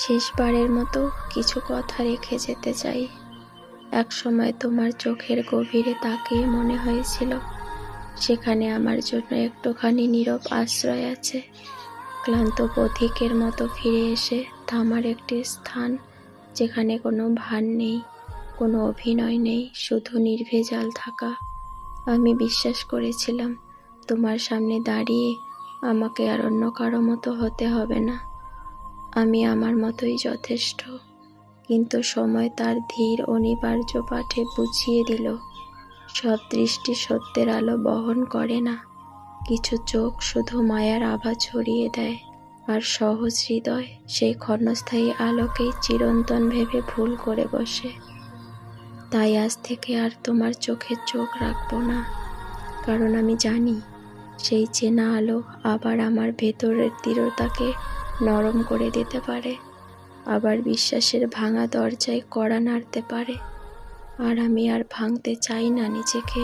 শেষবারের মতো কিছু কথা রেখে যেতে চাই। একসময় তোমার চোখের গভীরে তাকিয়ে মনে হয়েছিল সেখানে আমার জন্য একটুখানি নীরব আশ্রয় আছে। ক্লান্ত পথিকের মতো ফিরে এসে থামার একটি স্থান, যেখানে কোনো ভান নেই, কোনো অভিনয় নেই, শুধু নির্ভেজাল থাকা। আমি বিশ্বাস করেছিলাম তোমার সামনে দাঁড়িয়ে আমাকে আর অন্য কারো মতো হতে হবে না, আমি আমার মতোই যথেষ্ট। কিন্তু সময় তার ধীর অনিবার্য পাঠে বুঝিয়ে দিল, সব দৃষ্টি সত্যের আলো বহন করে না। কিছু চোখ শুধু মায়ার আভা ছড়িয়ে দেয়, আর সহজ হৃদয় সেই ক্ষণস্থায়ী আলোকেই চিরন্তন ভেবে ভুল করে বসে। তাই আজ থেকে আর তোমার চোখে চোখ রাখবো না, কারণ আমি জানি সেই চেনা আলো আবার আমার ভেতরের দৃঢ়তাকে নরম করে দিতে পারে, আবার বিশ্বাসের ভাঙা দরজায় কড়া নাড়তে পারে। আর আমি আর ভাঙতে চাই না নিজেকে।